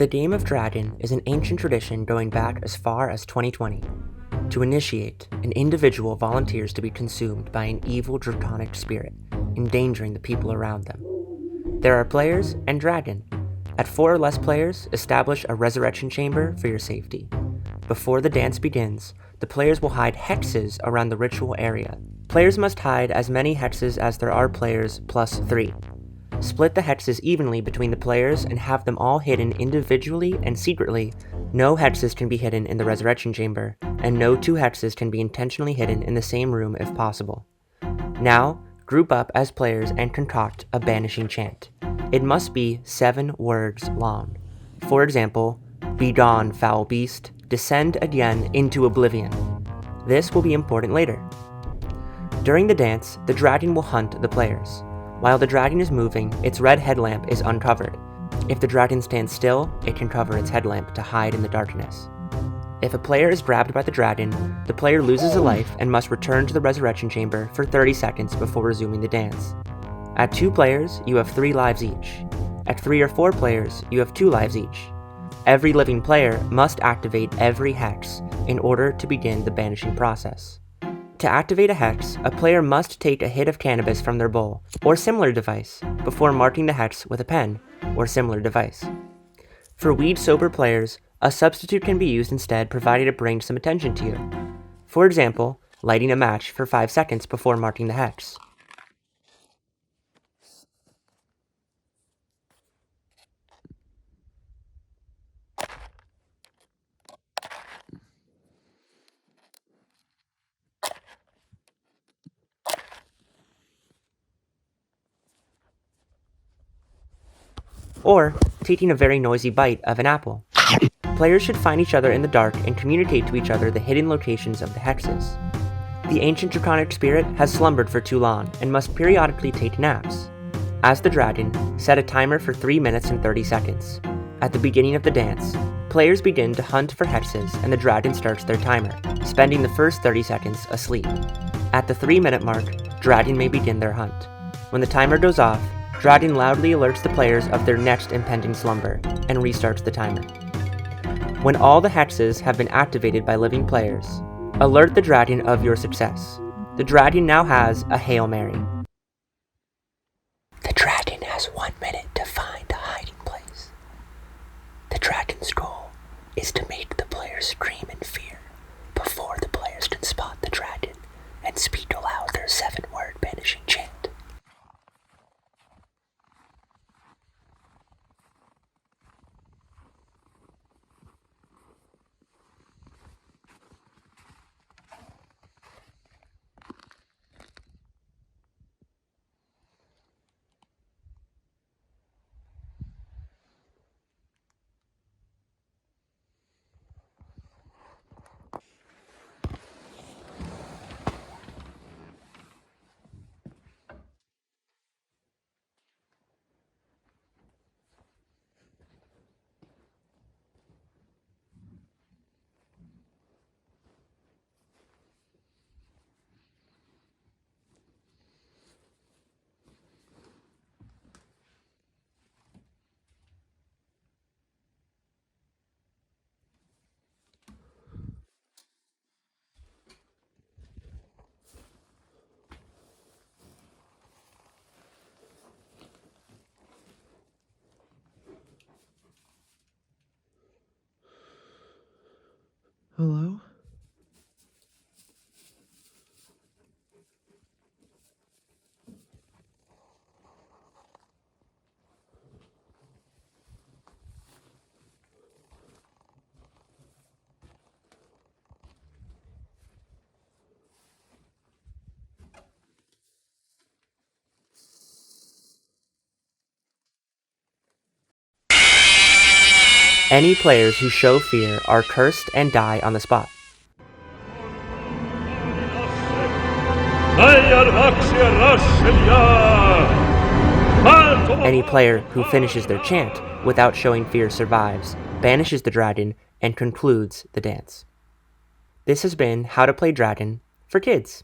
The game of Dragon is an ancient tradition going back as far as 2020. To initiate, an individual volunteers to be consumed by an evil draconic spirit, endangering the people around them. There are players and Dragon. At 4 or less players, establish a resurrection chamber for your safety. Before the dance begins, the players will hide hexes around the ritual area. Players must hide as many hexes as there are players plus 3. Split the hexes evenly between the players and have them all hidden individually and secretly. No hexes can be hidden in the resurrection chamber, and no 2 hexes can be intentionally hidden in the same room if possible. Now, group up as players and concoct a banishing chant. It must be 7 words long. For example, "Begone, foul beast, descend again into oblivion." This will be important later. During the dance, the dragon will hunt the players. While the dragon is moving, its red headlamp is uncovered. If the dragon stands still, it can cover its headlamp to hide in the darkness. If a player is grabbed by the dragon, the player loses a life and must return to the resurrection chamber for 30 seconds before resuming the dance. At 2 players, you have 3 lives each. At 3 or 4 players, you have 2 lives each. Every living player must activate every hex in order to begin the banishing process. To activate a hex, a player must take a hit of cannabis from their bowl or similar device before marking the hex with a pen or similar device. For weed-sober players, a substitute can be used instead provided it brings some attention to you. For example, lighting a match for 5 seconds before marking the hex. Or taking a very noisy bite of an apple. Players should find each other in the dark and communicate to each other the hidden locations of the hexes. The ancient draconic spirit has slumbered for too long and must periodically take naps. As the dragon, set a timer for 3 minutes and 30 seconds. At the beginning of the dance, players begin to hunt for hexes and the dragon starts their timer, spending the first 30 seconds asleep. At the 3-minute mark, dragon may begin their hunt. When the timer goes off, dragon loudly alerts the players of their next impending slumber and restarts the timer. When all the hexes have been activated by living players, alert the dragon of your success. The dragon now has a Hail Mary. The dragon has 1 minute to find a hiding place. The dragon's goal is to make the players scream in fear before the players can spot the dragon and speak aloud their 7-word banishing chant. Hello? Any players who show fear are cursed and die on the spot. Any player who finishes their chant without showing fear survives, banishes the dragon, and concludes the dance. This has been How to Play Dragon for Kids.